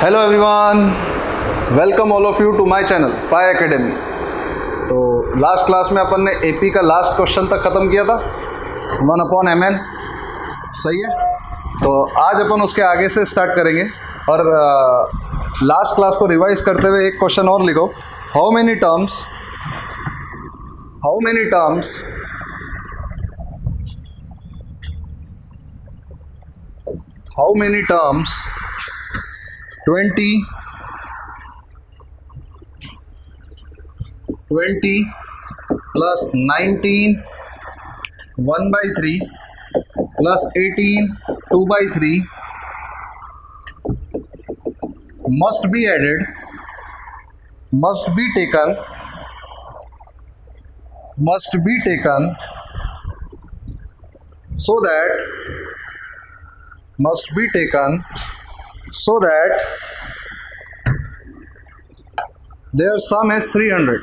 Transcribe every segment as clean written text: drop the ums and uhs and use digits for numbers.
Hello everyone, welcome all of you to my channel Pi Academy. तो last class में अपन ने AP का लास्ट क्वेश्चन तक ख़त्म किया था 1/mn, सही है। तो आज अपन उसके आगे से स्टार्ट करेंगे और लास्ट क्लास को रिवाइज करते हुए एक क्वेश्चन और लिखो। How many terms 20 plus 19 1/3 plus 18 2/3 must be added, must be taken so that their sum is 300.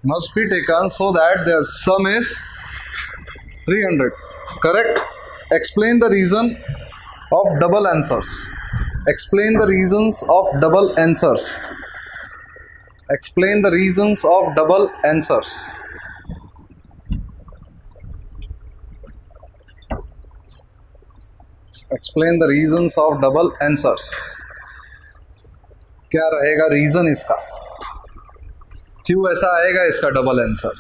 Must be taken so that their sum is 300. Correct? Explain the reason of double answers. Explain the reasons of double answers. Explain the reasons of double answers. Explain the reasons of double answers. क्या रहेगा reason इसका, क्यों ऐसा आएगा इसका double answer?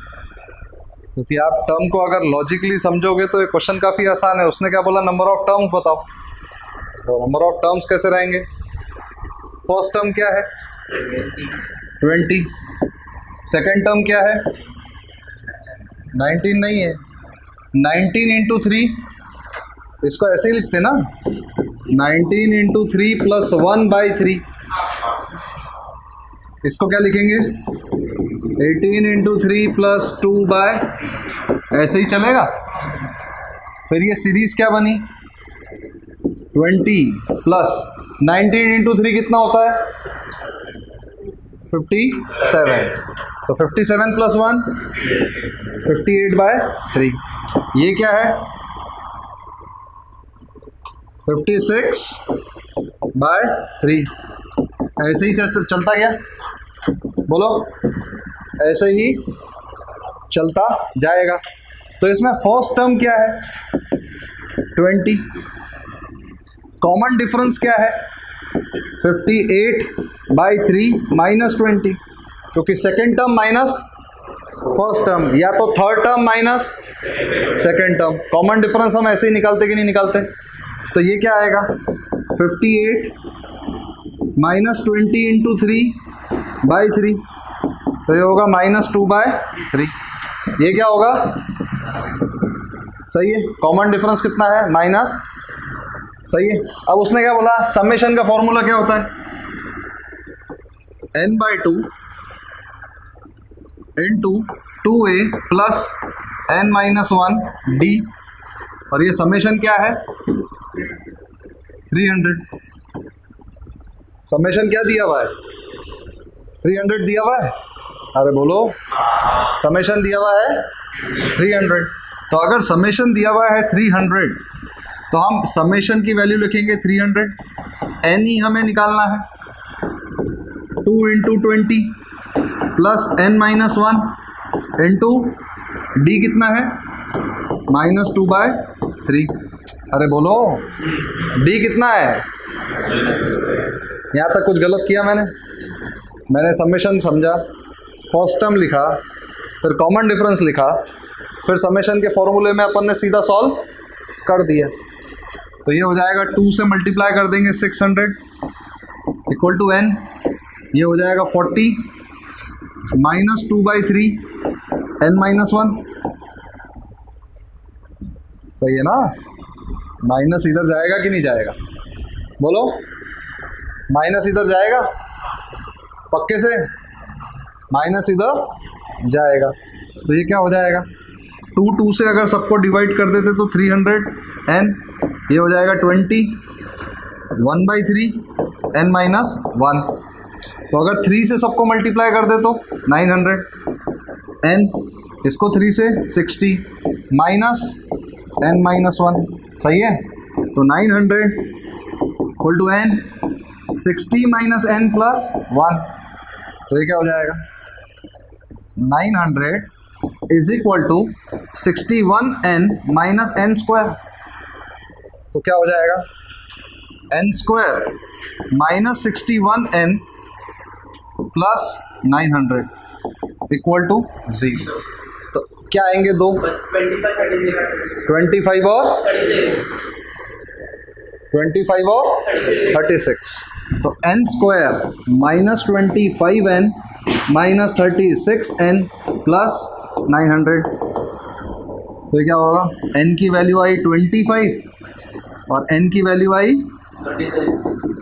क्योंकि आप term को अगर लॉजिकली समझोगे तो ये क्वेश्चन काफ़ी आसान है। उसने क्या बोला, नंबर ऑफ टर्म्स बताओ। तो नंबर ऑफ टर्म्स कैसे रहेंगे? फर्स्ट टर्म क्या है 20, सेकेंड टर्म क्या है 19 नहीं है, 19 इंटू 3, इसको ऐसे ही लिखते ना, 19 इंटू 3 प्लस 1/3। इसको क्या लिखेंगे 18 इंटू 3 प्लस 2/, ऐसे ही चलेगा। फिर ये सीरीज क्या बनी 20 प्लस 19 इंटू 3 कितना होता है 57। तो 57 प्लस 1 58/3। ये क्या है 56/3। ऐसे ही चलता गया, बोलो, ऐसे ही चलता जाएगा। तो इसमें फर्स्ट टर्म क्या है 20, कॉमन डिफरेंस क्या है 58/3 माइनस 20, क्योंकि second term minus first term या तो third term minus second term. Common difference हम ऐसे ही निकालते कि नहीं निकालते? तो ये क्या आएगा 58 माइनस 20 इंटू 3/3, तो ये होगा -2/3। ये क्या होगा, सही है। कॉमन डिफरेंस कितना है माइनस, सही है। अब उसने क्या बोला, समेशन का फॉर्मूला क्या होता है n/2 into 2a plus n-1 d, और ये समेशन क्या है 300। समेशन क्या दिया हुआ है 300 दिया हुआ है, अरे बोलो, समेशन दिया हुआ है 300। तो अगर समेशन दिया हुआ है 300 तो हम समेशन की वैल्यू लिखेंगे 300, n ही हमें निकालना है, 2 into 20 plus n-1 into d कितना है -2/3। अरे बोलो, d कितना है? यहाँ तक कुछ गलत किया मैंने समेशन समझा, फर्स्ट टर्म लिखा, फिर कॉमन डिफरेंस लिखा, फिर समेशन के फॉर्मूले में अपन ने सीधा सॉल्व कर दिया। तो ये हो जाएगा 2 से मल्टीप्लाई कर देंगे 600 इक्वल टू n, ये हो जाएगा 40 -2/3 n-1, सही है ना। माइनस इधर जाएगा कि नहीं जाएगा, बोलो, माइनस इधर जाएगा, पक्के से माइनस इधर जाएगा। तो ये क्या हो जाएगा 2 से अगर सबको डिवाइड कर देते तो 300 n, ये हो जाएगा 20 1/3 n-1। तो अगर 3 से सबको मल्टीप्लाई कर दे तो 900 n, इसको 3 से 60 माइनस n माइनस 1, सही है। तो 900 equal to n, 60 minus n plus 1, तो ये क्या हो जाएगा 900 is equal to 61n minus n square, तो क्या हो जाएगा n square minus 61n plus 900 equal to 0। तो क्या आएंगे दो 25 और 36, तो n square minus 25n minus 36n plus 900, तो क्या होगा n की वैल्यू आई 25 और n की वैल्यू आई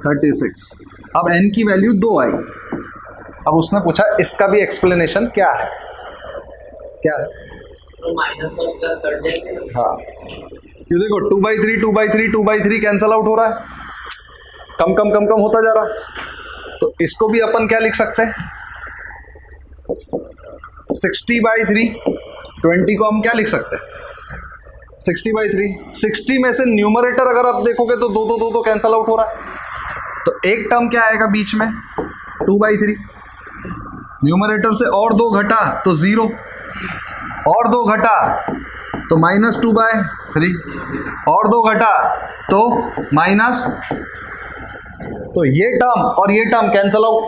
36। अब n की वैल्यू 2 आई। अब उसने पूछा इसका भी एक्सप्लेनेशन क्या है, क्या है तो माइनस और प्लस कर देंगे। हाँ, क्यों देखो 2/3 2/3 2/3 कैंसल आउट हो रहा है, कम कम कम कम होता जा रहा है। तो इसको भी अपन क्या लिख सकते हैं 60/3, 20 को हम क्या लिख सकते हैं 60/3। 60 में से न्यूमरेटर अगर आप देखोगे तो दो कैंसल आउट हो रहा है, तो एक टर्म क्या आएगा बीच में 2/3, न्यूमरेटर से और 2 घटा तो 0, और 2 घटा तो माइनस 2/3, और 2 घटा तो माइनस, तो ये टर्म और ये टर्म कैंसल आउट,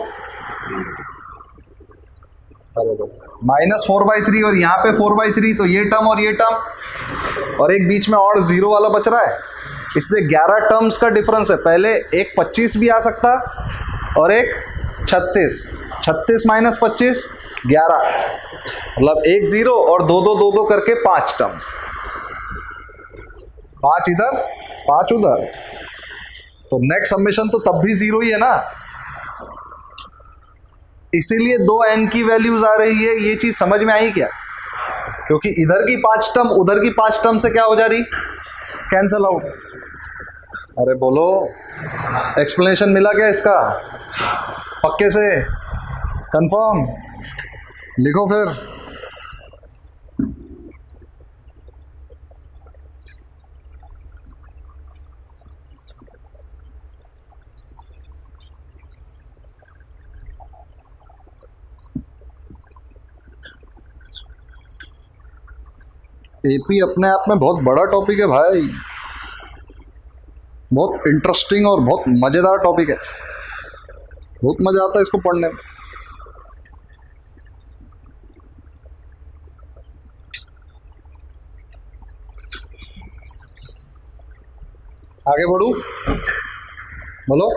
माइनस 4/3 और यहाँ पे 4/3, तो ये टर्म और ये टर्म, और एक बीच में और 0 वाला बच रहा है, इसलिए 11 टर्म्स का डिफरेंस है। पहले एक 25 भी आ सकता और एक 36 माइनस 25 11, मतलब एक 0 और 2 करके 5 टर्म्स, 5 इधर 5 उधर, तो नेट समेशन तो तब भी 0 ही है ना, इसीलिए 2n की वैल्यूज आ रही है। ये चीज समझ में आई क्या, क्योंकि इधर की 5 टर्म उधर की 5 टर्म से क्या हो जा रही कैंसल आउट। अरे बोलो एक्सप्लेनेशन मिला क्या इसका, पक्के से कंफर्म लिखो फिर। एपी अपने आप में बहुत बड़ा टॉपिक है भाई, बहुत इंटरेस्टिंग और बहुत मज़ेदार टॉपिक है, बहुत मज़ा आता है इसको पढ़ने में। आगे बढ़ू, बोलो।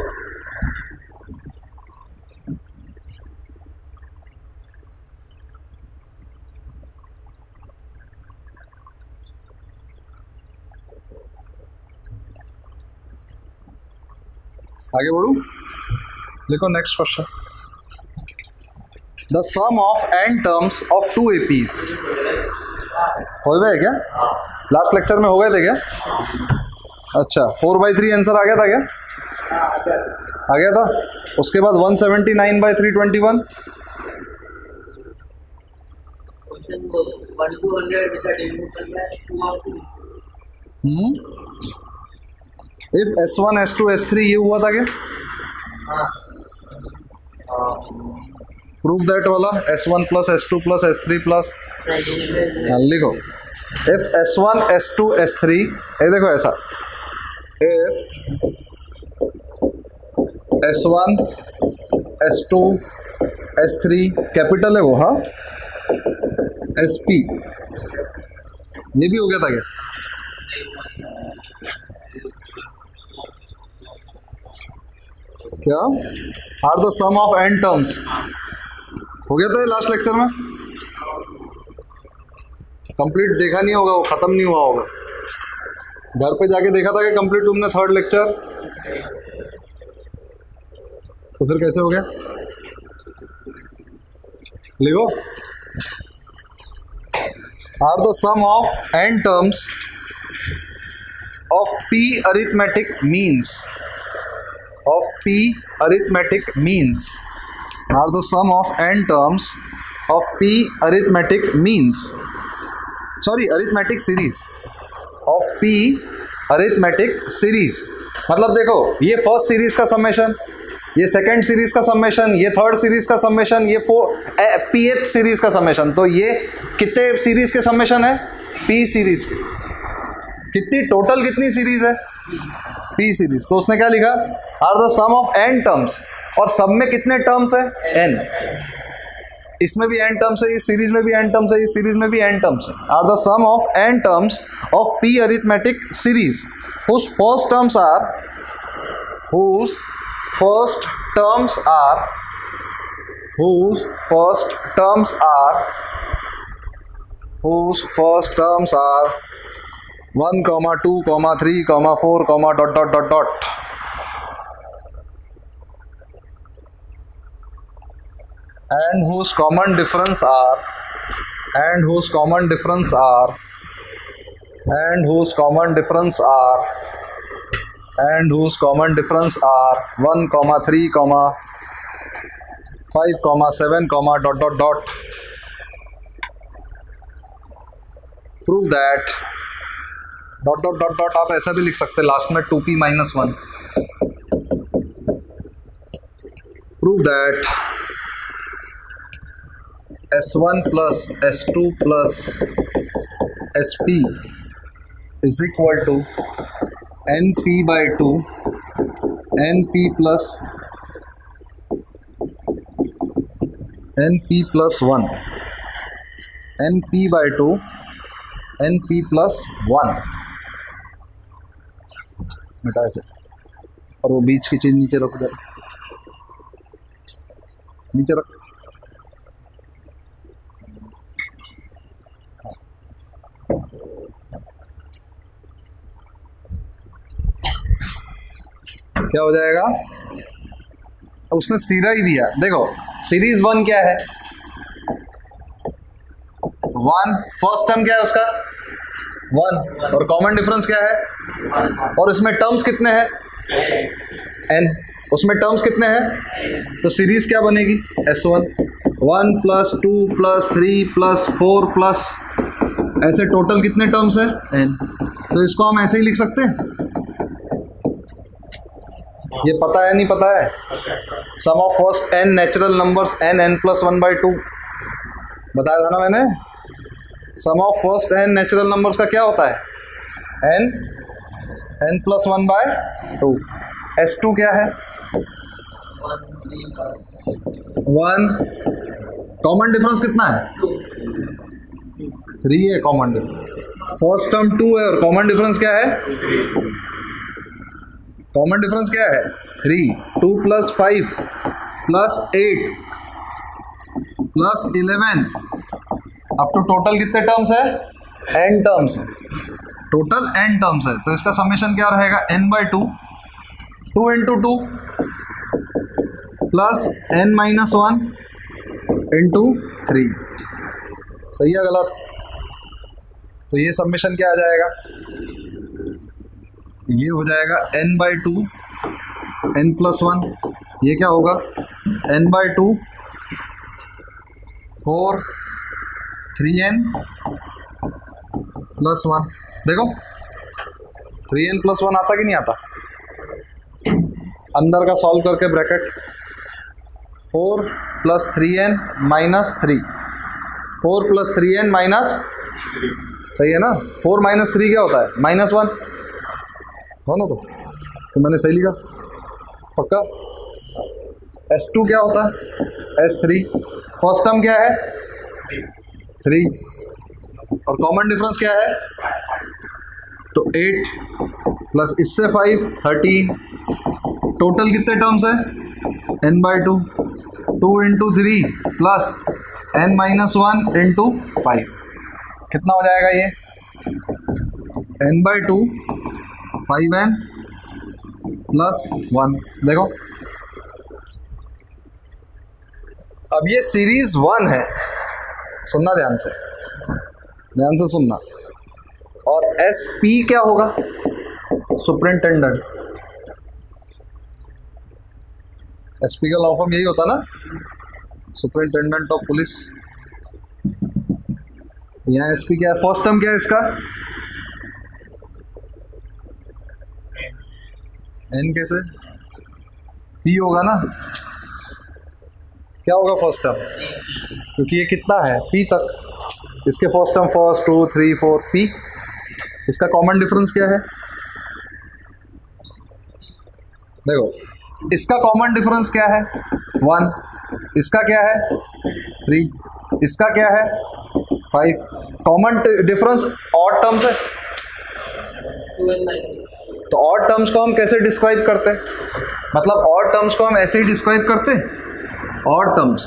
आगे बढ़ू, लिखो next question. The sum of n terms of 2 APs हो गए क्या, लास्ट लेक्चर में हो गए थे क्या? अच्छा 4/3 आंसर आ गया था क्या? आ गया था। उसके बाद 179/321 क्वेश्चन को 1 to 100 जैसा डिवीजन करना है 2 और 2। इफ S1 S2 S3 ये हुआ था क्या? प्रूफ दैट वाला S1 plus S2 plus S3 plus, लिखो इफ S1 S2 S3, ये देखो ऐसा, if S1 S2 S3 capital है वो, हाँ SP, ये भी हो गया था क्या? क्या are the sum of n terms, हो गया था लास्ट लेक्चर में, कंप्लीट देखा नहीं होगा, वो खत्म नहीं हुआ होगा, घर पे जाके देखा था कि कंप्लीट तुमने 3rd लेक्चर, तो फिर कैसे हो गया? लिखो are the sum of n terms of p arithmetic means, of p arithmetic means are the sum of n terms of p arithmetic means, sorry arithmetic series of p arithmetic series. मतलब देखो ये first series का summation, ये second series का summation, ये third series का summation, ये पीएथ series का समेशन। तो ये कितने सीरीज के समेशन है? P series. कितनी टोटल कितनी सीरीज है? P series. तो उसने क्या लिखा? Are the sum of n terms, और सब में कितने टर्म्स है? एन। इसमें भी एन टर्म्स है, इस सीरीज में भी एन टर्म्स है, इस सीरीज में भी एन टर्म्स है। Are the sum of n terms of p arithmetic series whose first terms are whose first terms are 1, 2, 3, 4, dot dot dot dot, and whose common difference are 1, 3, 5, 7, dot dot dot. Prove that dot dot dot dot आप ऐसा भी लिख सकते हैं last में 2p minus 1. Prove that S1 plus S2 plus SP is equal to NP by 2 NP plus 1 NP by 2 NP plus 1 मिटा ऐसे, और वो बीच की चीज नीचे रख दे, नीचे रख। क्या हो जाएगा? उसने सीरा ही दिया। देखो सीरीज 1 क्या है? 1 फर्स्ट टर्म क्या है उसका? 1, और कॉमन डिफरेंस क्या है? और इसमें टर्म्स कितने हैं? n। उसमें टर्म्स कितने हैं? तो सीरीज क्या बनेगी? S1 1 plus 2 plus 3 plus 4 plus ऐसे टोटल कितने टर्म्स है? n। तो इसको हम ऐसे ही लिख सकते हैं। ये पता है नहीं पता है? Sum of first n natural numbers n plus 1 by 2 बताया था ना मैंने। Sum of first n natural numbers का क्या होता है? n plus 1 by 2। S2 क्या है? 1। कॉमन डिफरेंस कितना है? 3 है कॉमन डिफरेंस। फर्स्ट टर्म 2 है और कॉमन डिफरेंस क्या है? कॉमन डिफरेंस क्या है? 3। 2 plus 5 plus 8 plus 11 अब तो टोटल कितने टर्म्स है? n टर्म्स है। टोटल n टर्म्स है, तो इसका समेशन क्या रहेगा? n by 2 2 into 2 plus n minus 1 into 3। सही है गलत? तो ये समेशन क्या आ जाएगा? ये हो जाएगा n by 2 n plus 1। ये क्या होगा? n by 2 4 3n plus 1। देखो 3n plus 1 आता कि नहीं आता? अंदर का सॉल्व करके bracket 4 plus 3n minus 3 4 plus 3n minus, सही है ना? 4 minus 3 क्या होता है? -1 हो ना? तो मैंने सही लिखा पक्का। S2 क्या होता है? S3। फर्स्ट टर्म क्या है? 3, और कॉमन डिफरेंस क्या है? तो 8 प्लस इससे 5 13। टोटल कितने टर्म्स है? n by 2 2 into 3 plus n minus 1 into 5। कितना हो जाएगा ये? n by 2 5n plus 1। देखो अब ये सीरीज 1 है, सुनना ध्यान से सुनना। और SP क्या होगा? सुपरिंटेंडेंट। SP का लॉ फॉर्म यही होता ना, सुपरिंटेंडेंट ऑफ पुलिस। यहाँ एस पी क्या है, फर्स्ट टर्म क्या है इसका, एन कैसे, पी होगा ना, क्या होगा फर्स्ट टर्म, क्योंकि ये कितना है पी तक, इसके फर्स्ट टर्म फर्स्ट 2 3 4 पी, इसका कॉमन डिफरेंस क्या है, देखो इसका कॉमन डिफरेंस क्या है 1, इसका क्या है 3, इसका क्या है 5, कॉमन डिफरेंस ऑड टर्म्स है, 2n-. तो ऑड टर्म्स को हम कैसे डिस्क्राइब करते हैं, मतलब ऑड टर्म्स को हम ऐसे ही डिस्क्राइब करते हैं, ऑड टर्म्स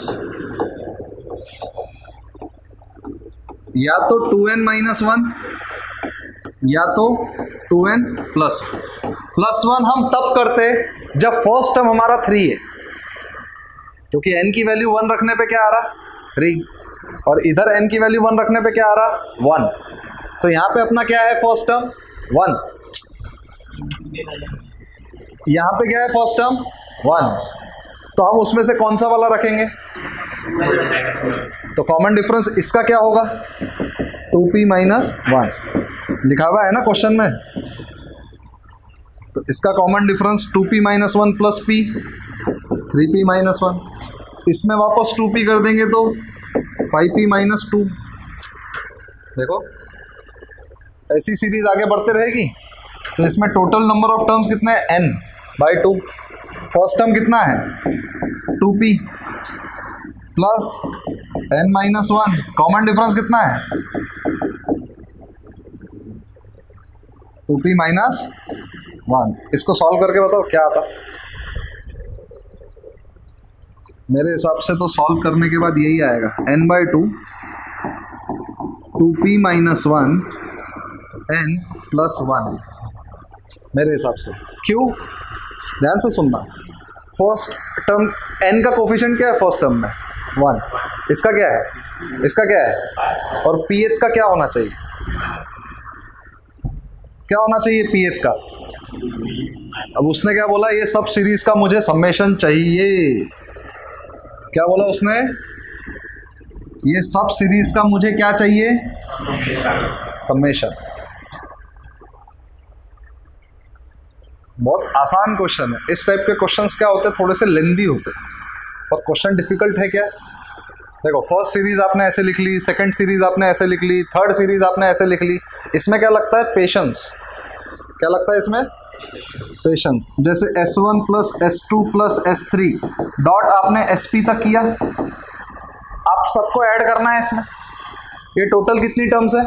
या तो 2n-1 या तो 2n + 1 हम तब करते हैं जब फर्स्ट टर्म हमारा 3 है, क्योंकि n की वैल्यू 1 रखने पे क्या आ रहा 3, और इधर n की वैल्यू 1 रखने पे क्या आ रहा 1, तो यहाँ पे अपना क्या है फर्स्ट टर्म 1, यहाँ पे क्या है फर्स्ट टर्म 1, तो हम उसमें से कौन सा वाला रखेंगे, तो कॉमन डिफरेंस इसका क्या होगा 2p - 1 लिखा हुआ है ना क्वेश्चन में, तो इसका common difference 2p - 1 + p 3p - 1, इसमें वापस 2p कर देंगे तो 5p - 2, देखो ऐसी सीरीज आगे बढ़ते रहेगी, तो इसमें टोटल नंबर ऑफ टर्म्स कितने हैं n/2, फर्स्ट टर्म कितना है 2p plus n-1, common difference कितना है 2p - 1, इसको सॉल्व करके बताओ क्या आता, मेरे हिसाब से तो सॉल्व करने के बाद यही आएगा n/2 2p - 1 n + 1, मेरे हिसाब से, क्यों, ध्यान से सुनना, फर्स्ट टर्म n का कोफिशिएंट क्या है फर्स्ट टर्म में 1, इसका क्या है, इसका क्या है, और pth का क्या होना चाहिए, क्या होना चाहिए pth का, अब उसने क्या बोला, ये सब सीरीज का मुझे समेशन चाहिए, क्या बोला उसने, ये सब सीरीज का मुझे क्या चाहिए समेशन, बहुत आसान क्वेश्चन है, इस टाइप के क्वेश्चंस क्या होते हैं थोड़े से लेंदी होते हैं, और क्वेश्चन डिफिकल्ट है क्या, देखो फर्स्ट सीरीज आपने ऐसे लिख ली, सेकंड सीरीज आपने ऐसे लिख ली, थर्ड सीरीज आपने ऐसे लिख ली, इसमें क्या लगता है पेशेंस, क्या लगता है इसमें पेशेंस, जैसे S1 + S2 + S3 डॉट आपने SP तक किया, आप सबको ऐड करना है इसमें, ये टोटल कितनी टर्म्स है,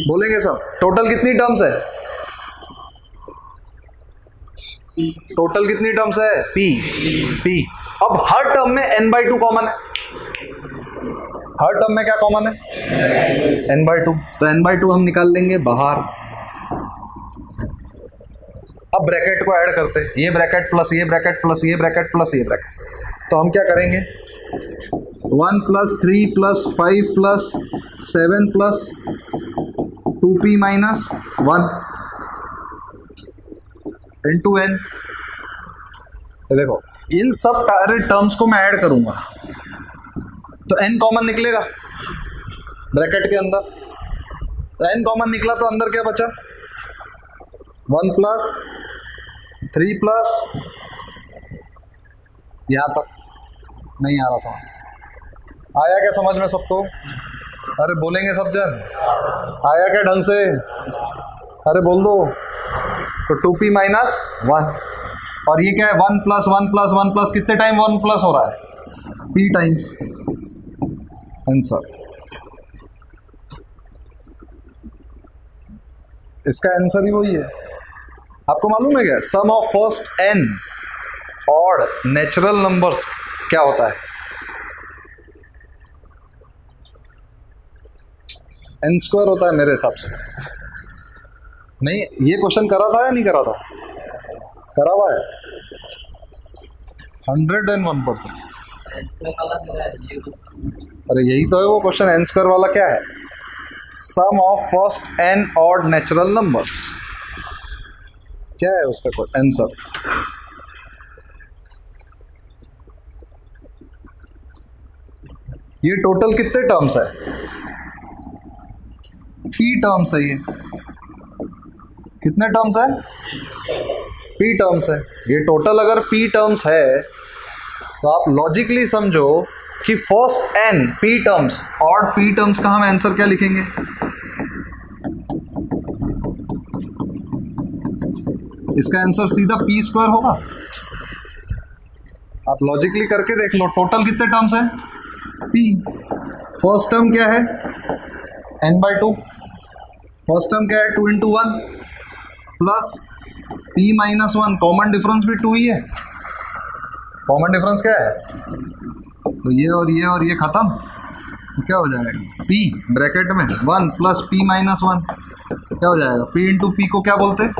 बोलेंगे सब, टोटल कितनी टर्म्स है, टोटल कितनी टर्म्स है p, अब हर टर्म में n/2 कॉमन है, हर टर्म में क्या कॉमन है n/2, तो n/2 हम निकाल लेंगे बाहर, अब ब्रैकेट को ऐड करते हैं, ये ब्रैकेट प्लस ये ब्रैकेट प्लस ये ब्रैकेट प्लस ये ब्रैकेट, तो हम क्या करेंगे 1 + 3 + 5 + 7 + 2p - 1 * n, देखो इन सब सारे टर्म्स को मैं ऐड करूंगा तो n कॉमन निकलेगा ब्रैकेट के अंदर, तो n कॉमन निकला तो अंदर क्या बचा 1 + 3 + यहाँ तक, नहीं आ रहा समझ, आया क्या समझ में सबको, अरे बोलेंगे सब जन, आया क्या ढंग से, अरे बोल दो, तो 2p - 1, और ये क्या है 1 + 1 + 1 + कितने टाइम 1 प्लस हो रहा है p टाइम्स, आंसर, इसका आंसर ही वही है, आपको मालूम है क्या, sum of first n odd natural numbers क्या होता है, n² होता है मेरे हिसाब से, नहीं ये क्वेश्चन करा था या नहीं करा था, करा हुआ है 101%, अरे यही तो है वो क्वेश्चन, n² वाला क्या है, sum of first n odd natural numbers, क्या है उसका आंसर, ये टोटल कितने टर्म्स है पी टर्म्स है ये। कितने टर्म्स है? पी टर्म्स है। ये टोटल अगर पी टर्म्स है तो आप लॉजिकली समझो कि first n p terms, odd p terms का हम आंसर क्या लिखेंगे? इसका आंसर सीधा पी स्क्वायर होगा। आप लॉजिकली करके देख लो, टोटल कितने टर्म्स है? पी। फर्स्ट टर्म क्या है? n/2। फर्स्ट टर्म क्या है? 2 × 1 प्लस p - 1। कॉमन डिफरेंस भी 2 ही है। कॉमन डिफरेंस क्या है? तो ये और ये खत्म, तो क्या हो जाएगा? p ब्रैकेट में 1 प्लस p - 1 क्या हो जाएगा? p × p को क्या बोलते हैं?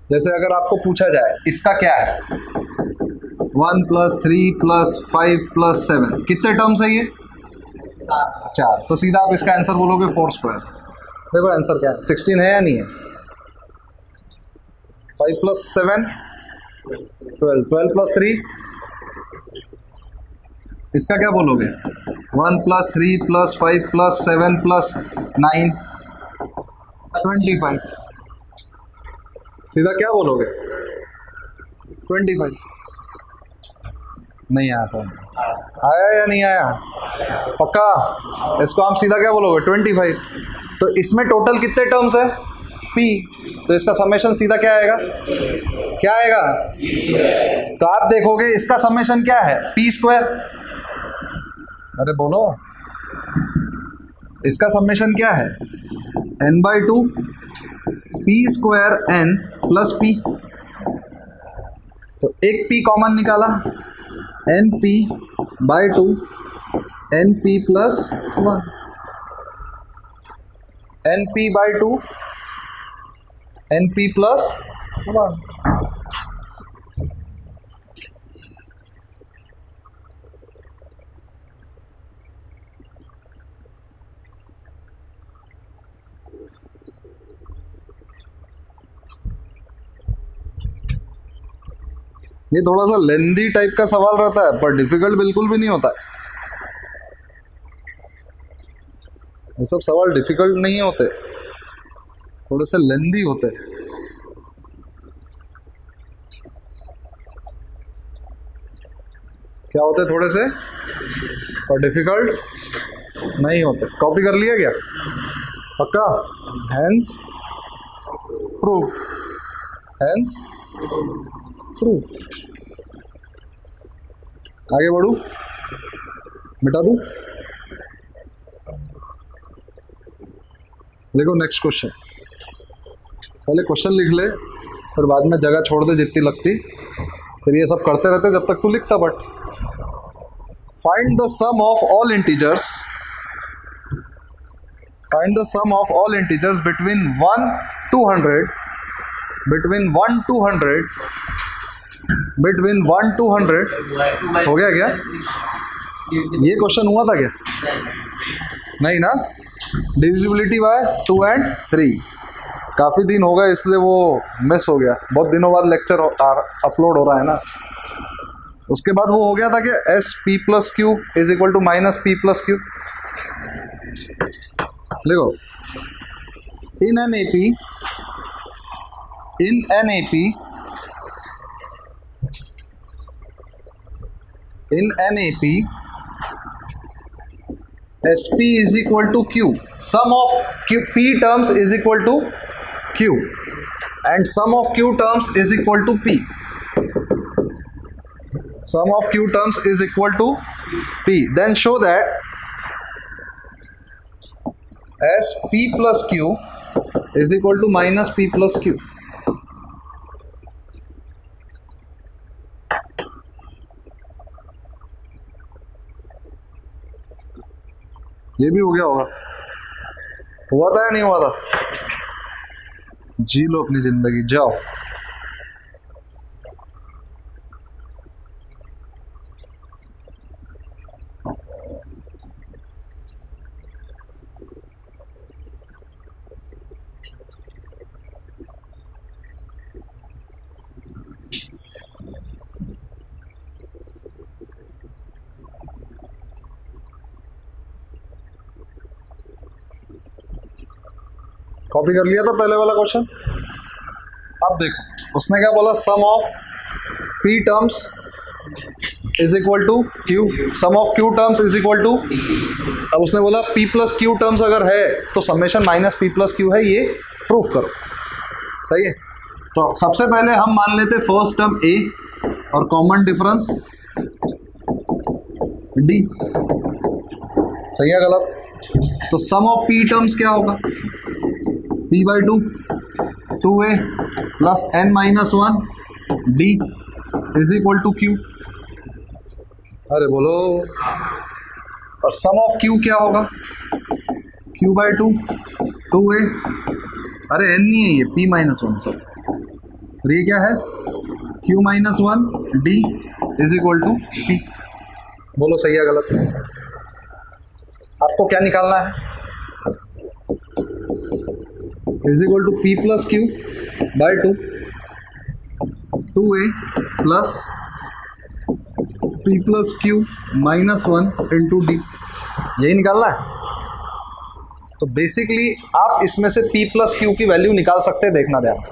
जैसे अगर आपको पूछा जाए इसका क्या है, 1 + 3 + 5 + 7 कितने टर्म्स है ये? 4। तो सीधा आप इसका आंसर बोलोगे 4 स्क्वायर। देखो आंसर क्या है, 16 है या नहीं है? 5 + 7 12, 12 + 3 इसका क्या बोलोगे? 1 + 3 + 5 + 7 + 9 25। सीधा क्या बोलोगे? 25। नहीं आया सर? आया या नहीं आया? पक्का? इसको हम सीधा क्या बोलोगे? 25। तो इसमें टोटल कितने टर्म्स है? P। तो इसका समेशन सीधा क्या आएगा? क्या आएगा? तो आप देखोगे इसका समेशन क्या है? P square. अरे बोलो, इसका समेशन क्या है? n/2 p square n plus p। तो एक p कॉमन निकाला, np/2 np + 1 np/2 np + 1। ये थोड़ा सा लेंदी टाइप का सवाल रहता है, पर डिफिकल्ट बिल्कुल भी नहीं होता है। ये सब सवाल डिफिकल्ट नहीं होते, थोड़े से लेंदी होते। क्या होते? थोड़े से, और डिफिकल्ट नहीं होते। कॉपी कर लिया क्या? पक्का? Hence proof, hence proof. आगे बढ़ू, मिटा दूं? देखो नेक्स्ट क्वेश्चन। पहले क्वेश्चन लिख ले, फिर बाद में जगह छोड़ दे जितनी लगती, फिर ये सब करते रहते जब तक तू लिखता। But find the sum of all integers, find the sum of all integers between 1 to 100, between 1 to 100, between 1 to 100। हो गया क्या? ये क्वेश्चन हुआ था क्या? नहीं ना? Divisibility bye 2 and 3। काफ़ी दिन हो गए इसलिए वो मिस हो गया। बहुत दिनों बाद लेक्चर अपलोड हो रहा है ना। उसके बाद वो हो गया था कि SP + Q = -P + Q। देखो, in an AP SP = Q, sum of P terms is equal to Q and sum of Q terms is equal to P. Sum of Q terms is equal to P. Then show that SP + Q is equal to -P + Q. ये भी हो गया होगा। हुआ था या नहीं हुआ था? जी लो अपनी जिंदगी, जाओ। कॉपी कर लिया था पहले वाला क्वेश्चन। अब देखो उसने क्या बोला, sum of p terms is equal to q, sum of q terms is equal to, अब उसने बोला पी प्लस क्यू टर्म्स अगर है तो summation minus P plus Q है, ये प्रूफ करो। सही है, तो सबसे पहले हम मान लेते फर्स्ट टर्म ए और कॉमन डिफरेंस डी। सही है गलत? तो सम ऑफ पी टर्म्स क्या होगा, p by two 2a plus n minus 1 d is equal to q. अरे बोलो, और सम ऑफ क्यू क्या होगा, क्यू बाई टू 2a, अरे n नहीं है ये, p माइनस 1 सॉरी, और ये क्या है q minus 1 d is equal to p। बोलो सही है गलत? आपको क्या निकालना है, is equal to p plus q by 2a plus p plus q minus 1 into d, यही निकालना है। तो बेसिकली आप इसमें से p प्लस क्यू की वैल्यू निकाल सकते हैं, देखना ध्यान से,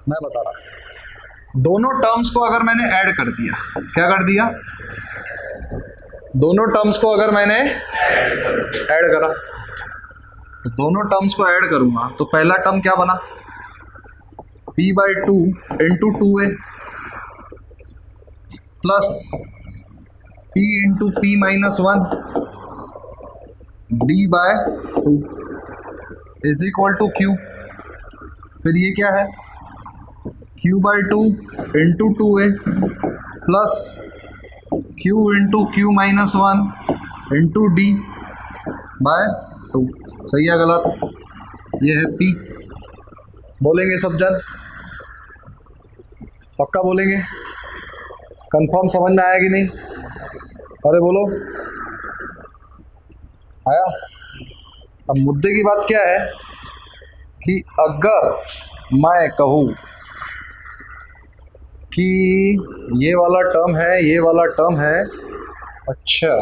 मैं बता रहा हूं। दोनों टर्म्स को अगर मैंने ऐड कर दिया, क्या कर दिया, दोनों टर्म्स को अगर मैंने ऐड करा, तो दोनों टर्म्स को ऐड करूंगा तो पहला टर्म क्या बना, p by two into 2a plus p into p minus 1 d by 2 is equal to q। फिर ये क्या है, q by two into 2a plus q into q minus 1 into d by 2। सही है गलत? ये है p। बोलेंगे सब जन, पक्का बोलेंगे, कंफर्म समझ में आया कि नहीं? अरे बोलो, आया? अब मुद्दे की बात क्या है कि अगर मैं कहूँ कि ये वाला टर्म है, ये वाला टर्म है, अच्छा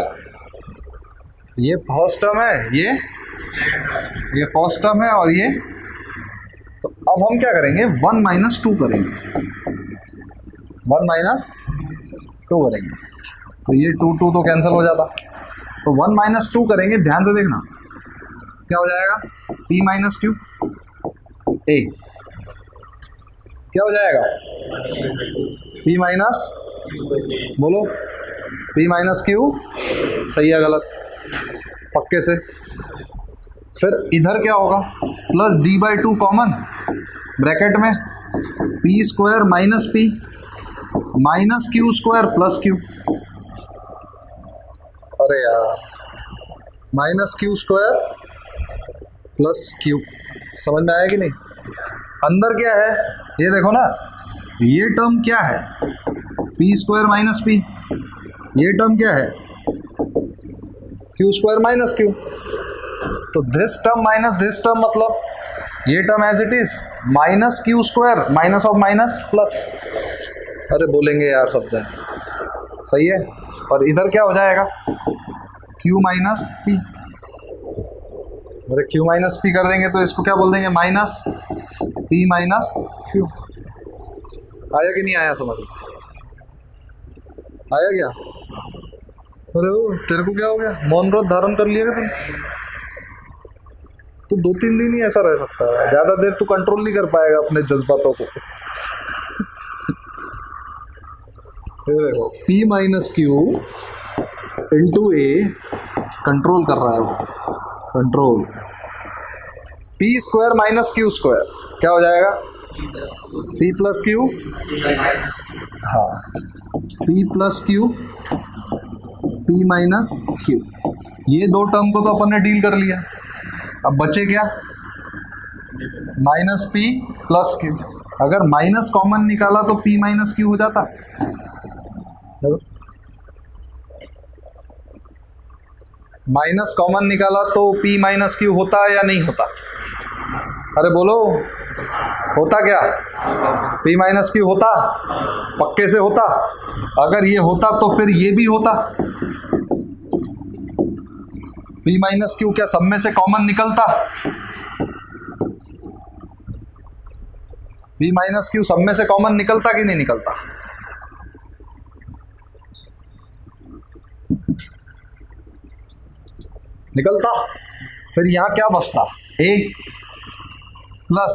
ये फर्स्ट टर्म है, ये फर्स्ट टर्म है और ये, तो अब हम क्या करेंगे, 1 माइनस 2 करेंगे, 1 माइनस 2 करेंगे, तो ये 2 तो कैंसिल हो जाता, तो 1 माइनस 2 करेंगे। ध्यान से देखना क्या हो जाएगा, p माइनस क्यू ए, क्या हो जाएगा, p माइनस, बोलो p माइनस क्यू। सही है गलत? पक्के से। फिर इधर क्या होगा, plus d by 2 common, bracket में p square minus p minus q square plus Q. अरे यार, minus q square plus Q, समझ में आया कि नहीं? अंदर क्या है ये देखो ना, ये टर्म क्या है, p स्क्वायर माइनस p, ये टर्म क्या है, q स्क्वायर माइनस q। तो this term minus this term, मतलब ये term as it is minus q square minus of minus plus. अरे बोलेंगे यार सब जन, सही है? और इधर क्या हो जाएगा, q माइनस p। अरे q माइनस p कर देंगे तो इसको क्या बोल देंगे, माइनस p माइनस q। आया कि नहीं आया समझ? आया क्या? अरे तेरे को क्या हो गया, मौन व्रत धारण कर लिया तुम? तो 2-3 दिन ही ऐसा रह सकता है, ज़्यादा देर तू कंट्रोल नहीं कर पाएगा अपने जज्बातों को। देखो p माइनस क्यू इंटू ए कंट्रोल कर रहा है वो, control p square minus q square क्या हो जाएगा, p प्लस क्यू, हाँ p plus Q p minus Q. ये दो टर्म को तो अपन ने डील कर लिया, अब बचे क्या, माइनस p प्लस क्यू। अगर माइनस कॉमन निकाला तो p माइनस क्यू हो जाता। माइनस कॉमन निकाला तो p माइनस क्यू होता या नहीं होता? अरे बोलो, होता क्या, p माइनस क्यू होता, पक्के से होता। अगर ये होता तो फिर ये भी होता, p माइनस क्यू क्या सब में से कॉमन निकलता? p माइनस क्यू सब में से कॉमन निकलता कि नहीं निकलता? निकलता। फिर यहां क्या बचता? a प्लस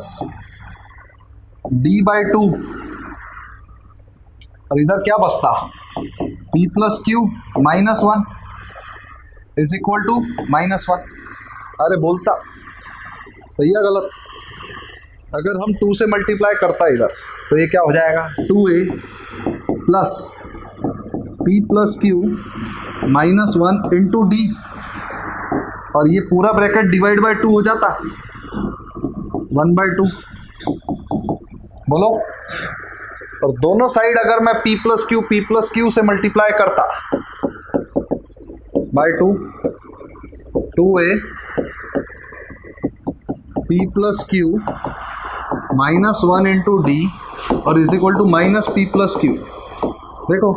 d/2 और इधर क्या बचता? p plus q minus 1 is equal to -1। अरे बोलता सही है गलत? अगर हम 2 से मल्टीप्लाई करता इधर तो ये क्या हो जाएगा? 2a plus p plus q -1 into d, और ये पूरा ब्रैकेट डिवाइड बाय 2 हो जाता 1/2। बोलो। और दोनों साइड अगर मैं p प्लस क्यू से मल्टीप्लाई करता by 2, 2a p plus q -1 into d और is equal to -p plus q. देखो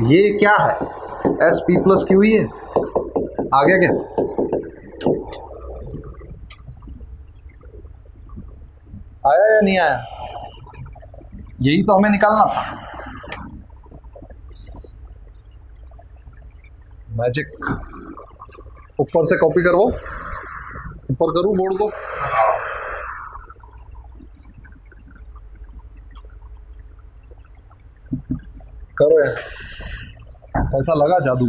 ये क्या है? s p प्लस क्यू ही है। आ गया क्या? आया या नहीं आया? यही तो हमें निकालना था। मैजिक। ऊपर से कॉपी करो, ऊपर करूँ बोर्ड को। करो यार, ऐसा लगा जादू।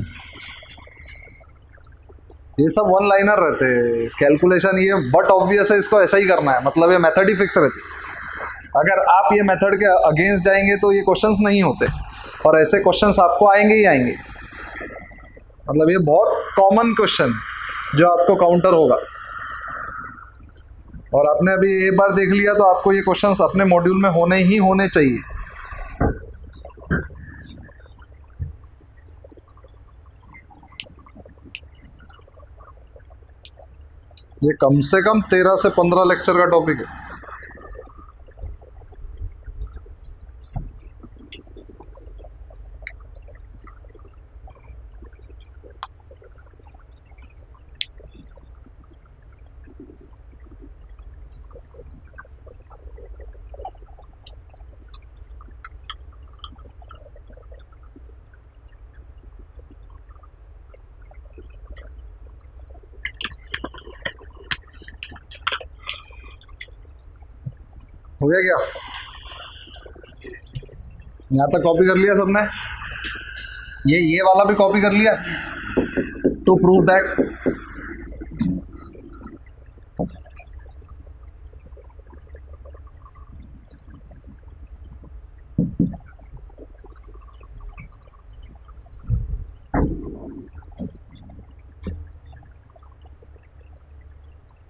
ये सब वन लाइनर रहते हैं कैलकुलेशन, ये बट ऑब्वियस है, इसको ऐसा ही करना है, मतलब ये मेथड ही फिक्स रहती। अगर आप ये मेथड के अगेंस्ट जाएंगे तो ये क्वेश्चंस नहीं होते, और ऐसे क्वेश्चंस आपको आएंगे ही आएंगे। मतलब ये बहुत कॉमन क्वेश्चन जो आपको काउंटर होगा, और आपने अभी एक बार देख लिया तो आपको ये क्वेश्चंस अपने मॉड्यूल में होने ही होने चाहिए। ये कम से कम 13 से 15 लेक्चर का टॉपिक है। हो गया क्या? यहाँ तक कॉपी कर लिया सबने? ये वाला भी कॉपी कर लिया टू प्रूव दैट।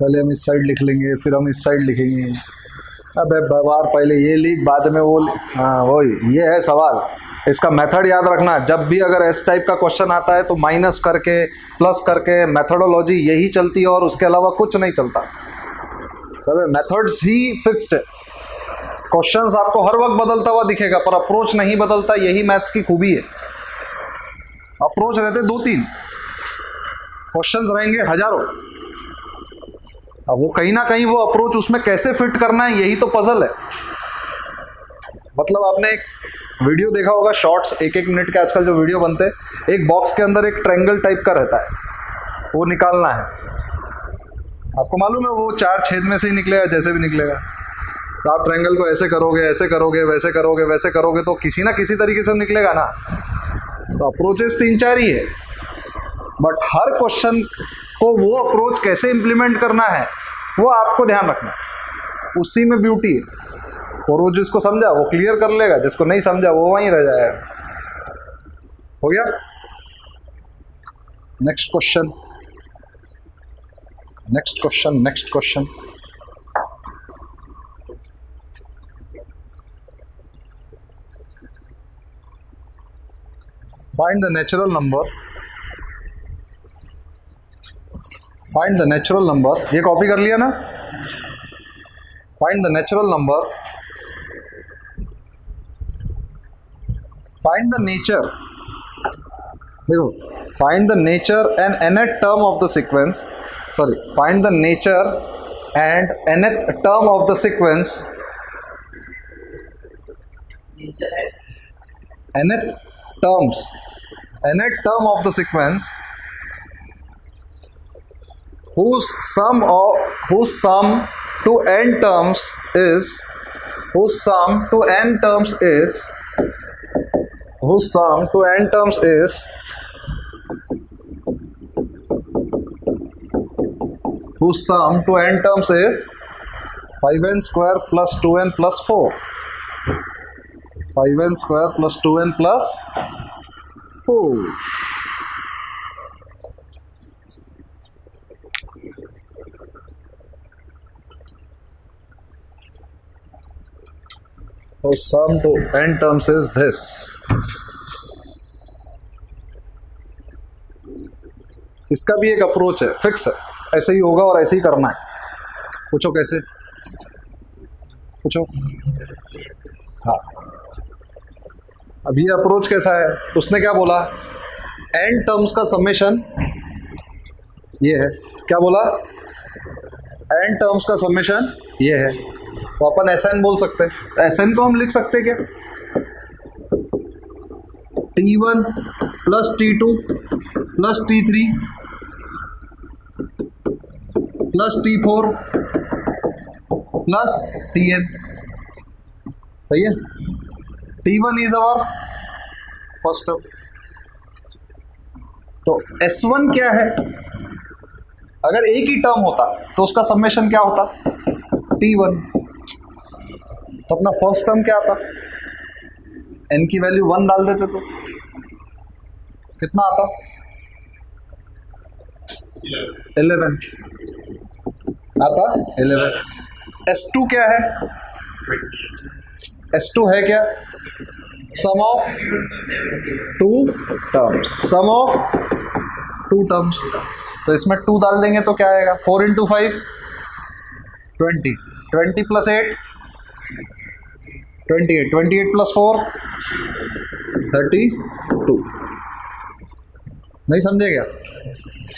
पहले हम इस साइड लिख लेंगे, फिर हम इस साइड लिखेंगे। अबे बार पहले ये लिख, बाद में वो लिख। हाँ वही, ये है सवाल। इसका मेथड याद रखना। जब भी अगर इस टाइप का क्वेश्चन आता है तो माइनस करके प्लस करके मेथडोलॉजी यही चलती है, और उसके अलावा कुछ नहीं चलता। अबे मेथड्स ही फिक्स्ड है। क्वेश्चंस आपको हर वक्त बदलता हुआ दिखेगा, पर अप्रोच नहीं बदलता। यही मैथ्स की खूबी है। अप्रोच रहते 2-3, क्वेश्चंस रहेंगे हजारों। अब वो कहीं ना कहीं वो अप्रोच उसमें कैसे फिट करना है, यही तो पजल है। मतलब आपने एक वीडियो देखा होगा, शॉर्ट्स 1-1 मिनट के आजकल जो वीडियो बनते हैं, एक बॉक्स के अंदर एक ट्रायंगल टाइप का रहता है, वो निकालना है। आपको मालूम है वो 4 छेद में से ही निकलेगा, जैसे भी निकलेगा। तो आप ट्रायंगल को ऐसे करोगे, ऐसे करोगे, वैसे करोगे, वैसे करोगे, तो किसी ना किसी तरीके से निकलेगा ना। तो अप्रोचेस 3-4 ही है, बट हर क्वेश्चन को वो अप्रोच कैसे इंप्लीमेंट करना है वो आपको ध्यान रखना है। उसी में ब्यूटी है। और वो जिसको समझा वो क्लियर कर लेगा, जिसको नहीं समझा वो वहीं रह जाएगा। हो गया? Next question, next question, next question. Find the natural number. Find the natural number, ये कॉपी कर लिया ना? Find the natural number, find the nature. देखो, find the nature and nth term of the sequence, sorry, find the nature and nth term of the sequence inside nth term of the sequence whose sum to n terms is whose sum to n terms is 5n square plus 2n plus 4. 5n square plus 2n plus 4. So sum to n terms is this. इसका भी एक approach है, fix है, ऐसे ही होगा और ऐसे ही करना है. पूछो कैसे? पूछो. हाँ, अब ये अप्रोच कैसा है? उसने क्या बोला? n टर्म्स का समेशन ये है. क्या बोला? n टर्म्स का समेशन ये है. तो अपन Sn बोल सकते हैं. Sn को हम लिख सकते हैं क्या? T1 plus T2 plus T3 plus T4 plus Tn. सही है. T1 is our first term. तो S1 क्या है? अगर एक ही टर्म होता तो उसका समेशन क्या होता? T1. तो अपना फर्स्ट टर्म क्या आता? n की वैल्यू 1 डाल देते तो कितना आता? 11 आता. 11. S2 क्या है? S2 है क्या? Sum of to terms. तो इसमें 2 डाल देंगे तो क्या आएगा? 4 into 5 20. 20 plus 8 28. 28 plus 4 32. नहीं समझे क्या?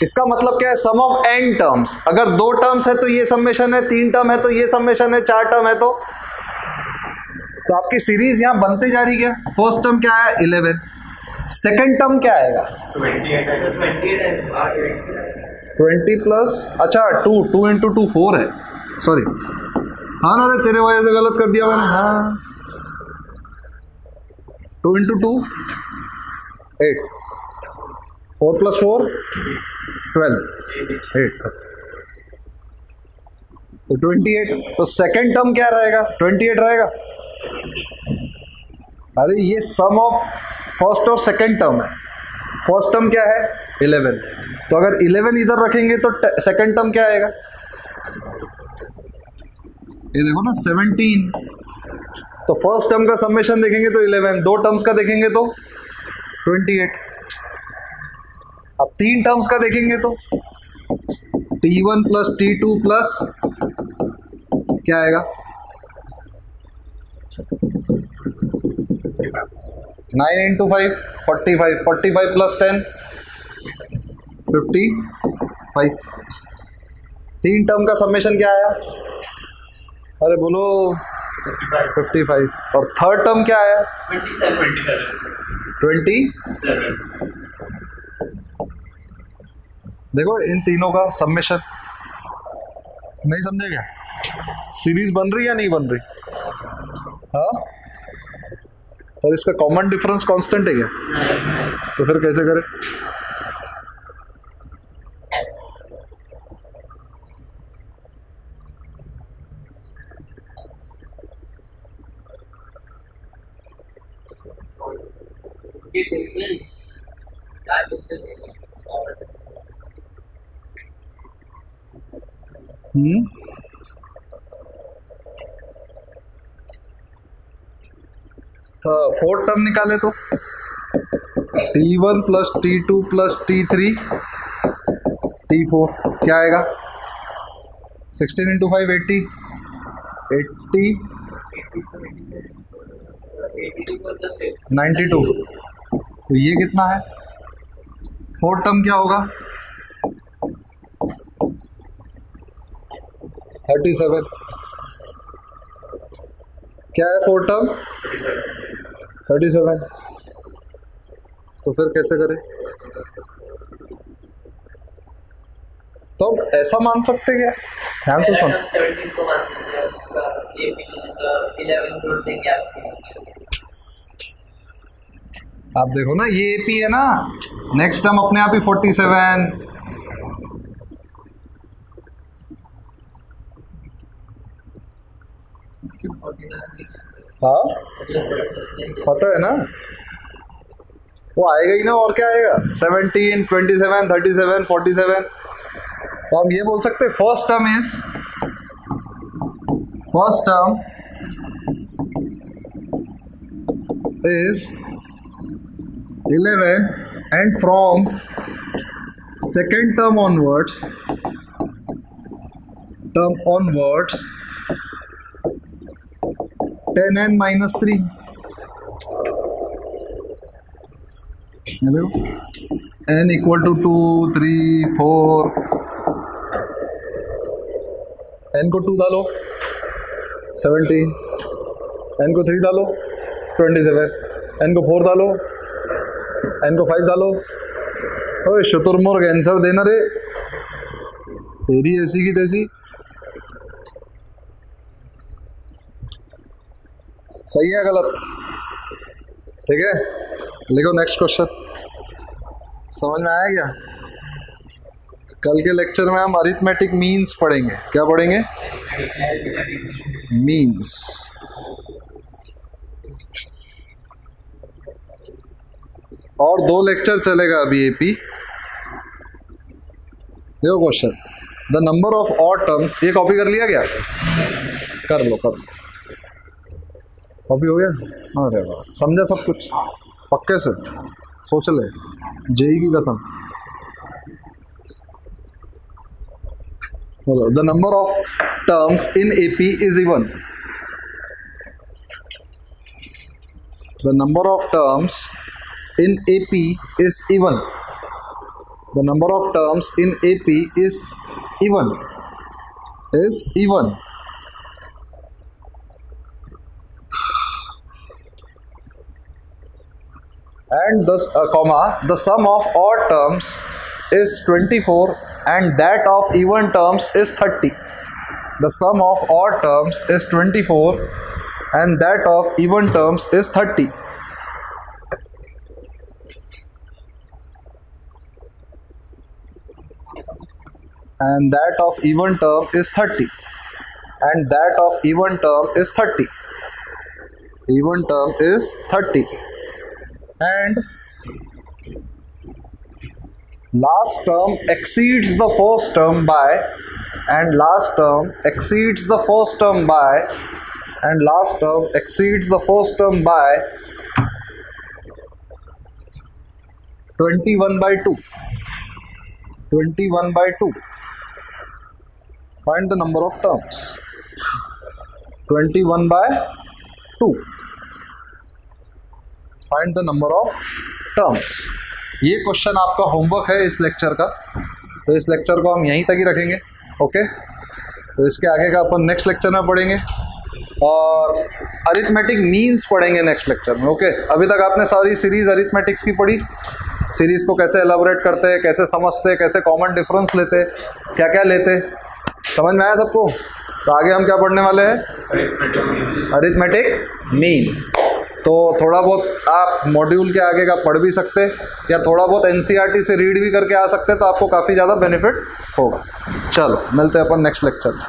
इसका मतलब क्या है? Sum of n terms. अगर 2 टर्म्स है तो ये समेशन है, 3 टर्म है तो ये समेशन है, 4 टर्म है तो आपकी सीरीज यहां बनती जा रही है. फर्स्ट टर्म क्या है? 11. सेकंड टर्म क्या आएगा? 20 प्लस अच्छा 2 into 2 4 है. सॉरी, हाँ ना रे, तेरे वजह से गलत कर दिया मैंने. हाँ, 2 into 2 8. 4 plus 4 12. 8. तो 28. तो सेकंड टर्म क्या रहेगा? 28 रहेगा. अरे ये सम ऑफ फर्स्ट और सेकंड टर्म है. फर्स्ट टर्म क्या है? 11. तो अगर 11 इधर रखेंगे तो सेकंड टर्म क्या आएगा? ये देखो ना 17. तो फर्स्ट टर्म का समेशन देखेंगे तो 11. 2 टर्म्स का देखेंगे तो 28. अब 3 टर्म्स का देखेंगे तो T1 प्लस T2 प्लस क्या आएगा? 9 into 5 45. 45 प्लस 10 55. 3 टर्म का समेशन क्या आया? अरे बोलो 55. और थर्ड टर्म क्या आया? 27. देखो इन तीनों का समेशन. नहीं समझे क्या? सीरीज बन रही या नहीं बन रही? हाँ, और इसका कॉमन डिफरेंस कांस्टेंट है क्या? तो फिर कैसे करें? फोर्थ टर्म निकाले तो T1 plus T2 plus T3 T4 क्या आएगा? 16 into 5 80. 92. तो ये कितना है? फोर्थ टर्म क्या होगा? 37. क्या है फोर्थ टर्म? 37। तो फिर कैसे करें? तो ऐसा मान सकते क्या? ध्यान से सुन। 17 को मान दीजिए, उसका AP 11 जोड़ देंगे आपके। आप देखो ना, ये AP है ना, नेक्स्ट टर्म अपने आप ही 47। हाँ पता है ना, वो आएगा ही ना, और क्या आएगा? 17, 27, 37, 47। तो हम ये बोल सकते हैं first term is 11 and from second term onwards 10n - 3। n equal to 2, 3, 4। n को 2 डालो 17, n को 3 डालो 27, n को 4 डालो, n को 5 डालो। ओए शुतुरमुर्ग, आंसर देना रे, तेरी ऐसी की तैसी। सही है गलत? ठीक है, लिखो नेक्स्ट क्वेश्चन। समझ में आया क्या? कल के लेक्चर में हम अरिथमेटिक मीन्स पढ़ेंगे। क्या पढ़ेंगे? मीन्स। और 2 लेक्चर चलेगा अभी AP। देखो question, the number of odd terms. ये कॉपी कर लिया क्या? कर लो कॉपी हो गया? अरे वाह, समझा सब कुछ पक्के से? सोच ले, जेई की कसम। बोलो, the number of terms in AP is even. The number of terms in AP is even. The number of terms in AP is even. And the sum of odd terms is 24 and that of even terms is 30. The sum of odd terms is 24 and that of even terms is 30. And that of even term is 30. And that of even term is 30. Even term is 30. And last term exceeds the first term by, and last term exceeds the first term by, and last term exceeds the first term by 21/2. 21/2. Find the number of terms. 21/2. Find the number of terms. ये question आपका homework है इस lecture का, तो इस lecture को हम यहीं तक ही रखेंगे। ओके, तो इसके आगे का अपन नेक्स्ट लेक्चर में पढ़ेंगे और अरिथमेटिक मीन्स पढ़ेंगे नेक्स्ट लेक्चर में। ओके, अभी तक आपने सारी सीरीज अरिथमेटिक्स की पढ़ी। सीरीज को कैसे एलाबोरेट करते हैं, कैसे समझते हैं, कैसे कॉमन डिफरेंस लेते, क्या क्या लेते, समझ में आया सबको? तो आगे हम क्या पढ़ने वाले हैं? Arithmetic means. तो थोड़ा बहुत आप मॉड्यूल के आगे का पढ़ भी सकते या थोड़ा बहुत NCERT से रीड भी करके आ सकते, तो आपको काफ़ी ज़्यादा बेनिफिट होगा। चलो मिलते हैं अपन नेक्स्ट लेक्चर में।